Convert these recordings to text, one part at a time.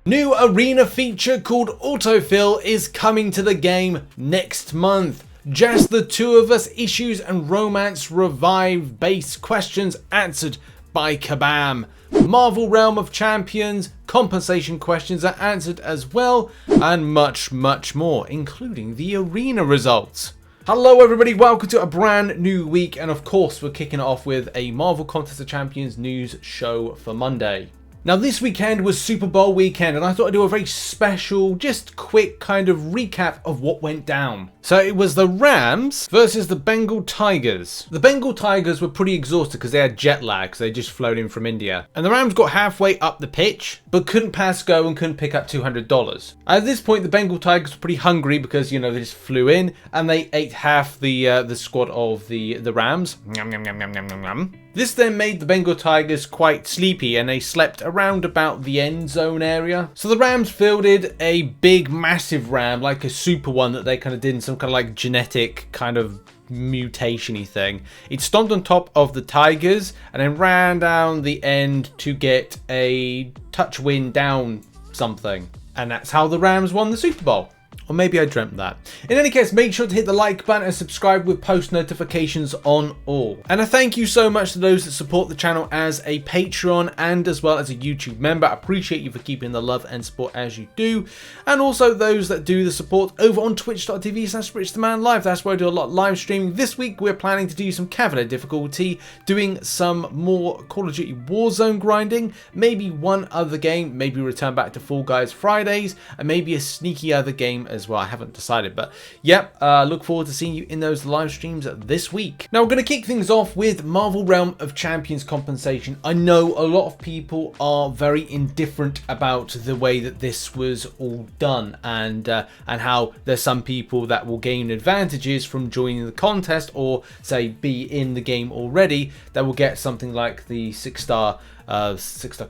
New arena feature called Autofill is coming to the game next month. Just the two of us, issues and romance revive based questions answered by Kabam. Marvel Realm of Champions compensation questions are answered as well, and much more, including the arena results. Hello everybody, welcome to a brand new week, and of course we're kicking it off with a Marvel Contest of Champions news show for Monday. Now this weekend was Super Bowl weekend, and I thought I'd do a very special, just quick kind of recap of what went down. So it was the Rams versus the Bengal Tigers. The Bengal Tigers were pretty exhausted because they had jet lag, because they just flown in from India. And the Rams got halfway up the pitch, but couldn't pass go and couldn't pick up $200. At this point, the Bengal Tigers were pretty hungry because, you know, they just flew in and they ate half the squad of the Rams. Yum, yum, yum, yum, yum, yum, yum. This then made the Bengal Tigers quite sleepy, and they slept around about the end zone area. So the Rams fielded a big, massive ram, like a super one that they kind of did in some kind of like genetic kind of mutation-y thing. It stomped on top of the Tigers and then ran down the end to get a touch win down something. And that's how the Rams won the Super Bowl. Or maybe I dreamt that. In any case, make sure to hit the like button and subscribe with post notifications on all. And a thank you so much to those that support the channel as a Patreon and as well as a YouTube member. I appreciate you for keeping the love and support as you do. And also those that do the support over on twitch.tv/RichTheMan live. That's where I do a lot of live streaming. This week we're planning to do some cabinet difficulty, doing some more Call of Duty Warzone grinding, maybe one other game, maybe return back to Fall Guys Fridays, and maybe a sneaky other game as well. I haven't decided, but yep, look forward to seeing you in those live streams this week. Now we're going to kick things off with Marvel Realm of Champions compensation. I know a lot of people are very indifferent about the way that this was all done, and how there's some people that will gain advantages from joining the contest, or say be in the game already, that will get something like the 6-star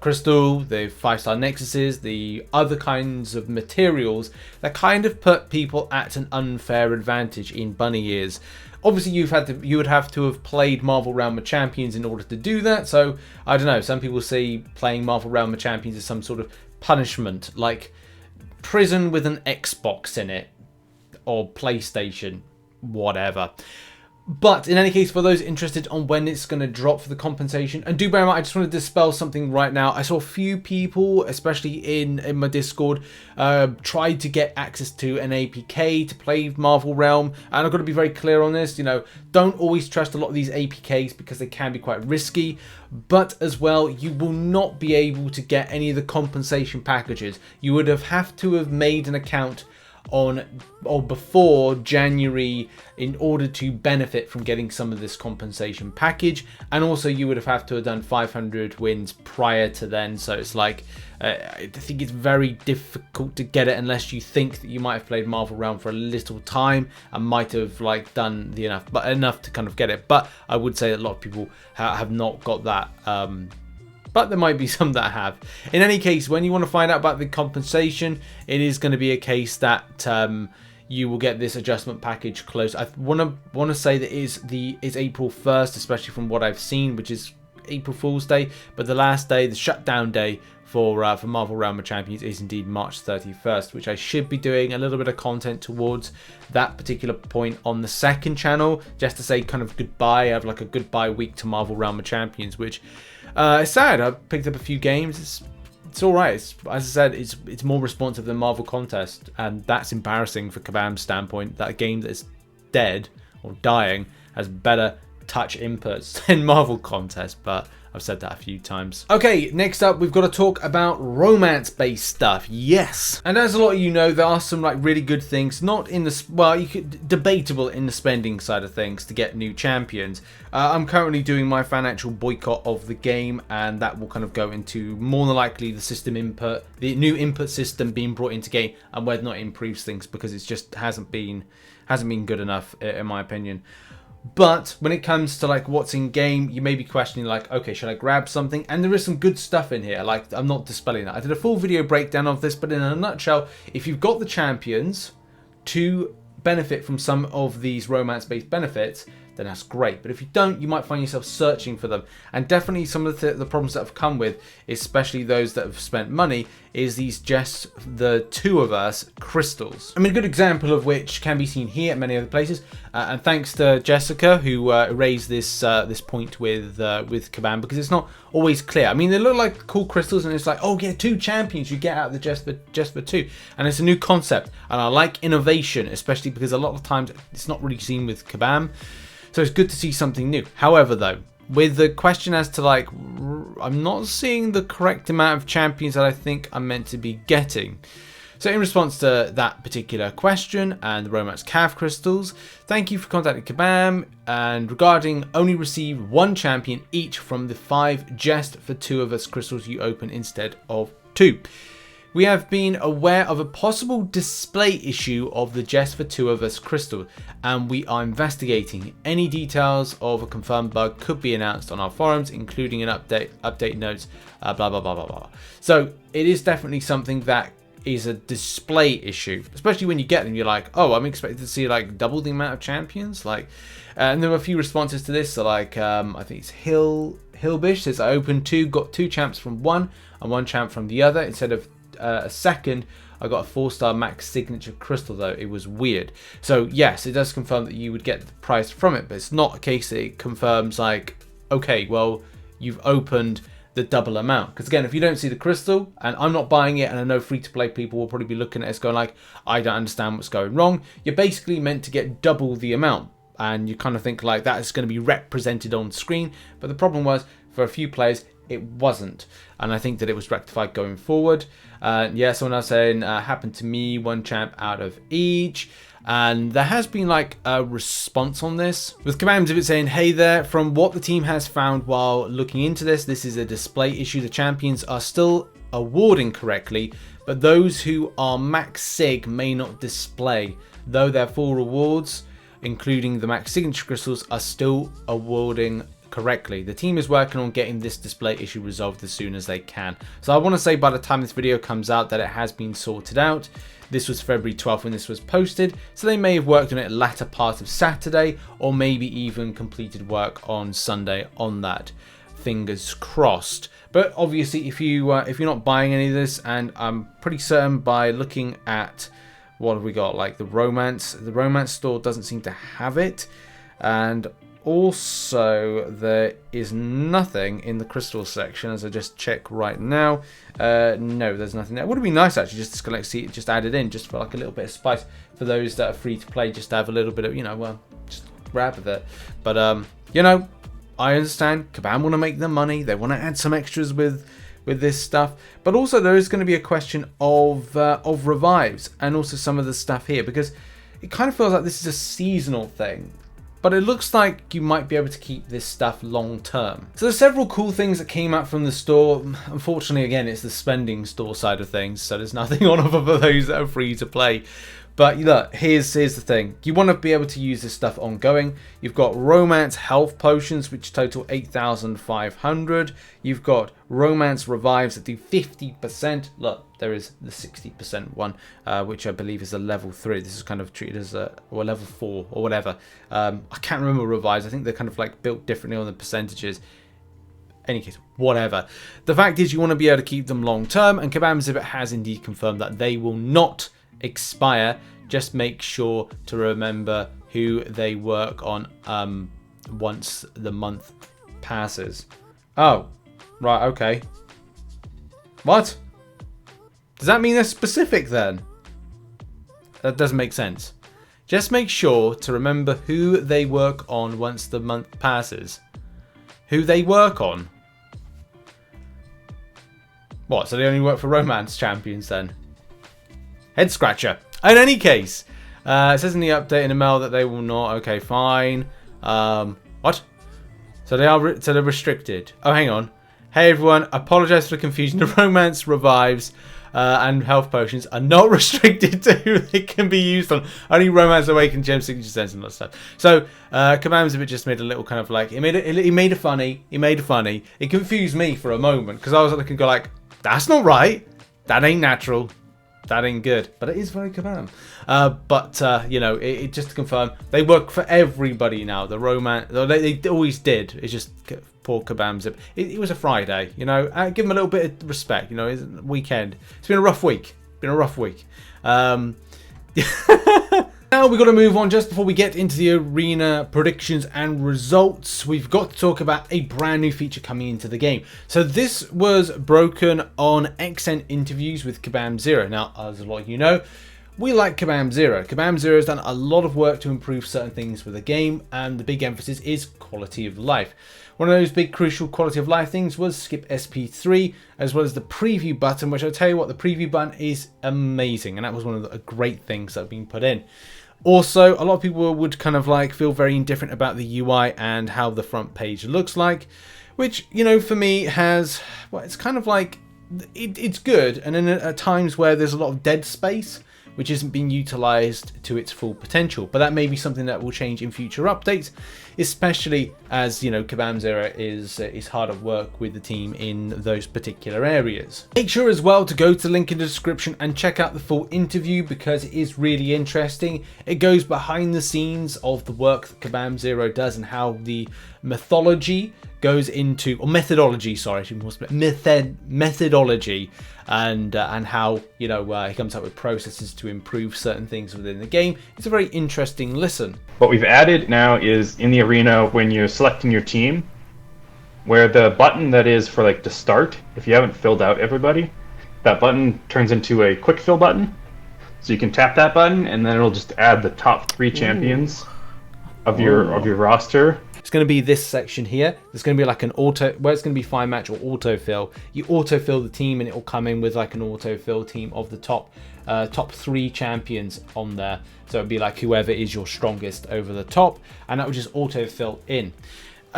crystal, the 5-star nexuses, the other kinds of materials that kind of put people at an unfair advantage in bunny ears. Obviously you would have to have played Marvel Realm of Champions in order to do that, so I don't know, some people say playing Marvel Realm of Champions is some sort of punishment, like prison with an Xbox in it, or PlayStation, whatever. But in any case, for those interested on when it's going to drop for the compensation, and do bear in mind, I just want to dispel something right now. I saw a few people, especially in my Discord, tried to get access to an APK to play Marvel Realm, and I've got to be very clear on this. You know, don't always trust a lot of these APKs because they can be quite risky. But as well, you will not be able to get any of the compensation packages. You would have to have made an account on or before January in order to benefit from getting some of this compensation package, and also you would have to have done 500 wins prior to then, so it's like I think it's very difficult to get it unless you think that you might have played Marvel Realm for a little time and might have like done the enough to kind of get it. But I would say that a lot of people have not got that, but there might be some that have. In any case, when you want to find out about the compensation, it is going to be a case that you will get this adjustment package close. I want to say that it's April 1st, especially from what I've seen, which is April Fool's Day. But the last day, the shutdown day for Marvel Realm of Champions, is indeed March 31st, which I should be doing a little bit of content towards that particular point on the second channel, just to say kind of goodbye. I have like a goodbye week to Marvel Realm of Champions, which it's sad. I picked up a few games. It's all right. As I said, it's more responsive than Marvel Contest, and that's embarrassing for Kabam's standpoint. That a game that is dead or dying has better touch inputs than Marvel Contest, but I've said that a few times. Okay, next up we've got to talk about romance-based stuff. Yes, and as a lot of you know, there are some like really good things, not in the debatable in the spending side of things to get new champions. I'm currently doing my financial boycott of the game, and that will kind of go into more than likely the system input, the new input system being brought into game, and whether or not it improves things, because it's just hasn't been good enough in my opinion. But when it comes to like what's in game, you may be questioning like, okay, should I grab something? And there is some good stuff in here. Like, I'm not dispelling that. I did a full video breakdown of this, but in a nutshell, if you've got the champions to benefit from some of these romance-based benefits, then that's great. But if you don't, you might find yourself searching for them. And definitely some of the problems that have come with, especially those that have spent money, is these just the 2 of us crystals. I mean, a good example of which can be seen here at many other places. And thanks to Jessica, who raised this this point with Kabam, because it's not always clear. I mean, they look like cool crystals, and it's like, oh yeah, 2 champions you get out of the just for 2, and it's a new concept. And I like innovation, especially because a lot of times it's not really seen with Kabam, so it's good to see something new. However, though, with the question as to like, I'm not seeing the correct amount of champions that I think I'm meant to be getting. So in response to that particular question and the romance calf crystals, thank you for contacting Kabam, and regarding only receive 1 champion each from the 5 just for 2 of us crystals you open instead of 2. We have been aware of a possible display issue of the just for 2 of us crystal, and we are investigating. Any details of a confirmed bug could be announced on our forums, including an update notes, blah blah blah blah blah. So it is definitely something that is a display issue, especially when you get them. You're like, oh, I'm expected to see like double the amount of champions. Like, and there were a few responses to this. So like, I think it's Hillbish says, I opened 2, got 2 champs from one and 1 champ from the other. Instead of a second, I got a 4-star max signature crystal, though. It was weird. So yes, it does confirm that you would get the price from it, but it's not a case that it confirms like, okay, well, you've opened the double amount. Because again, if you don't see the crystal, and I'm not buying it, and I know free-to-play people will probably be looking at it going like, I don't understand what's going wrong. You're basically meant to get double the amount, and you kind of think like that is going to be represented on screen. But the problem was, for a few players, it wasn't, and I think that it was rectified going forward. Yeah, someone else saying happened to me, 1 champ out of each. And there has been like a response on this with Kabam Zero saying, hey there, from what the team has found while looking into this, this is a display issue. The champions are still awarding correctly, but those who are max sig may not display, though their full rewards, including the max signature crystals, are still awarding correctly. The team is working on getting this display issue resolved as soon as they can. So I want to say by the time this video comes out that it has been sorted out. This was February 12th when this was posted, so they may have worked on it latter part of Saturday, or maybe even completed work on Sunday on that. Fingers crossed. But obviously, if you're not buying any of this, and I'm pretty certain by looking at what have we got, like the romance store doesn't seem to have it, and also there is nothing in the crystal section as I just check right now. No, there's nothing there. It would be nice actually just to like see it just added in, just for like a little bit of spice for those that are free to play, just to have a little bit of, you know, well, just grab of it. But you know, I understand Kabam want to make their money, they want to add some extras with this stuff, but also there is going to be a question of revives and also some of the stuff here, because it kind of feels like this is a seasonal thing. But it looks like you might be able to keep this stuff long term. So there's several cool things that came out from the store. Unfortunately, again, it's the spending store side of things, so there's nothing on offer for those that are free to play. But look, here's the thing. You want to be able to use this stuff ongoing. You've got romance health potions, which total 8,500. You've got romance revives that do 50%. Look, there is the 60% one, which I believe is a level 3. This is kind of treated as a level 4 or whatever. I can't remember revives. I think they're kind of like built differently on the percentages. Any case, whatever. The fact is, you want to be able to keep them long term, and Kabam Zero has indeed confirmed that they will not expire. Just make sure to remember who they work on once the month passes. Oh, right, okay. What? Does that mean they're specific then? That doesn't make sense. Just make sure to remember who they work on once the month passes. Who they work on? What, so they only work for romance champions then? Head scratcher. In any case, it says in the update in the mail that they will not. Okay, fine. What? So they're restricted. Oh, hang on. Hey everyone, apologize for the confusion. The romance revives and health potions are not restricted to who they can be used on. Only romance awakened gem signature sense and that stuff. So Kabam Zero just made a little kind of like he made it funny. It confused me for a moment because I was looking go like, that's not right. That ain't natural. That ain't good, but it is very Kabam. You know, it just to confirm, they work for everybody now. The romance, they always did. It's just poor Kabam Zero. It was a Friday, you know. Give them a little bit of respect, you know. It's a weekend. It's been a rough week. Now we've got to move on. Just before we get into the arena predictions and results, we've got to talk about a brand new feature coming into the game. So this was broken on XN interviews with Kabam Zero. Now, as a lot of you know, we like Kabam Zero. Kabam Zero has done a lot of work to improve certain things with the game, and the big emphasis is quality of life. One of those big crucial quality of life things was skip SP3, as well as the preview button, which I'll tell you what, the preview button is amazing, and that was one of the great things that have been put in. Also, a lot of people would kind of like feel very indifferent about the UI and how the front page looks like, which, you know, for me has, well, it's kind of like, it's good, and then at times where there's a lot of dead space, which isn't being utilized to its full potential. But that may be something that will change in future updates, especially as, you know, Kabam Zero is hard at work with the team in those particular areas. Make sure as well to go to the link in the description and check out the full interview, because it is really interesting. It goes behind the scenes of the work that Kabam Zero does and how the methodology goes into, or methodology, sorry, methodology, and how, you know, he comes up with processes to improve certain things within the game. It's a very interesting listen. What we've added now is in the arena, when you're selecting your team, where the button that is for like to start, if you haven't filled out everybody, that button turns into a quick fill button. So you can tap that button and then it'll just add the top 3 champions of your roster. It's going to be this section here. There's going to be like an auto, where it's going to be fine match or autofill. You autofill the team and it will come in with like an autofill team of the top 3 champions on there. So it'd be like whoever is your strongest over the top, and that would just autofill in.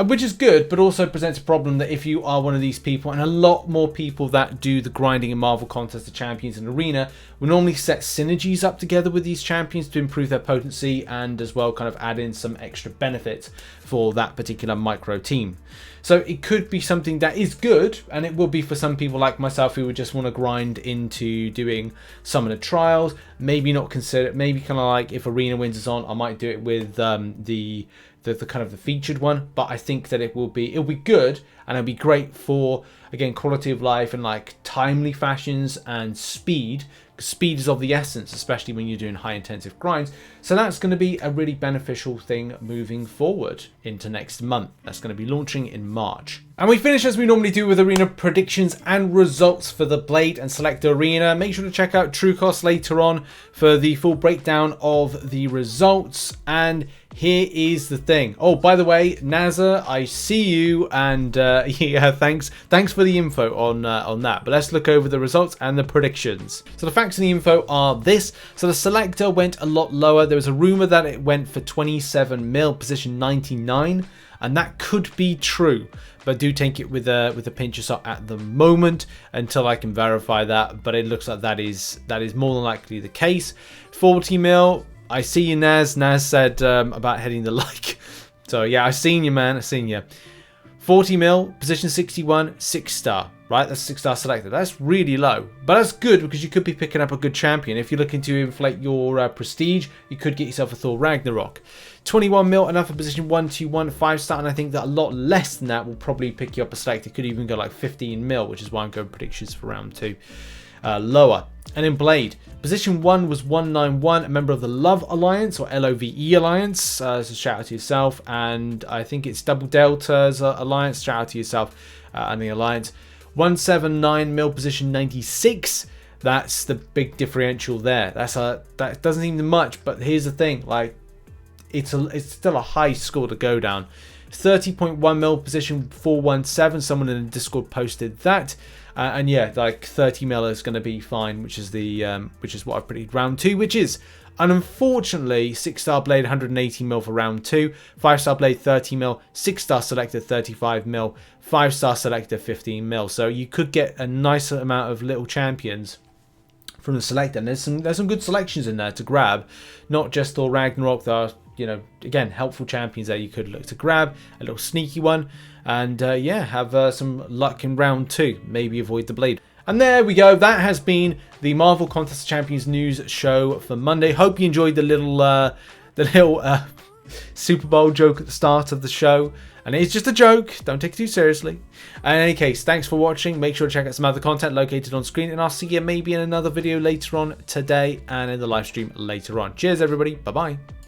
Which is good, but also presents a problem that if you are one of these people, and a lot more people that do the grinding and Marvel Contest of Champions in Arena, will normally set synergies up together with these champions to improve their potency, and as well kind of add in some extra benefits for that particular micro team. So it could be something that is good, and it will be for some people like myself who would just want to grind into doing some of the trials. Maybe not consider, maybe kind of like if Arena Wins is on, I might do it with the kind of the featured one, but I think that it'll be good, and it'll be great for, again, quality of life and like timely fashions and speed. Speed is of the essence, especially when you're doing high intensive grinds. So that's going to be a really beneficial thing moving forward into next month. That's going to be launching in March. And we finish as we normally do with arena predictions and results for the Blade and Selector Arena. Make sure to check out TrueCost later on for the full breakdown of the results. And here is the thing. Oh, by the way, Nazar, I see you, and yeah, thanks for the info on that. But let's look over the results and the predictions. So the facts and the info are this. So the Selector went a lot lower. There was a rumor that it went for 27 mil, position 99, and that could be true. But do take it with a pinch of salt at the moment until I can verify that. But it looks like that is more than likely the case. 40 mil. I see you, Naz. Naz said about heading the like. So yeah, I seen you, man. I seen you. 40 mil, position 61, 6-star. Right, that's 6-star selected. That's really low, but that's good because you could be picking up a good champion. If you're looking to inflate your prestige, you could get yourself a Thor Ragnarok. 21 mil, enough for position 121, 5-star, and I think that a lot less than that will probably pick you up a select. It could even go like 15 mil, which is why I'm going predictions for round 2. Lower. And in Blade, position 1 was 191, a member of the Love Alliance or LOVE Alliance. So shout out to yourself, and I think it's Double Delta's Alliance. Shout out to yourself and the Alliance. 179 mil, position 96. That's the big differential there. That doesn't seem much, but here's the thing: like, it's still a high score to go down. 30.1 mil, position 417. Someone in the Discord posted that, and yeah, like 30 mil is going to be fine, which is what I predicted round 2, which is. And unfortunately, 6-star Blade 180 mil for round 2, 5-star Blade 30 mil, 6-star Selector 35 mil, 5-star Selector 15 mil. So you could get a nice amount of little champions from the Selector. And there's some good selections in there to grab, not just Thor Ragnarok. There are, you know, again, helpful champions there you could look to grab, a little sneaky one, and yeah, have some luck in round 2. Maybe avoid the Blade. And there we go. That has been the Marvel Contest of Champions news show for Monday. Hope you enjoyed the little Super Bowl joke at the start of the show. And it's just a joke. Don't take it too seriously. In any case, thanks for watching. Make sure to check out some other content located on screen. And I'll see you maybe in another video later on today and in the live stream later on. Cheers, everybody. Bye-bye.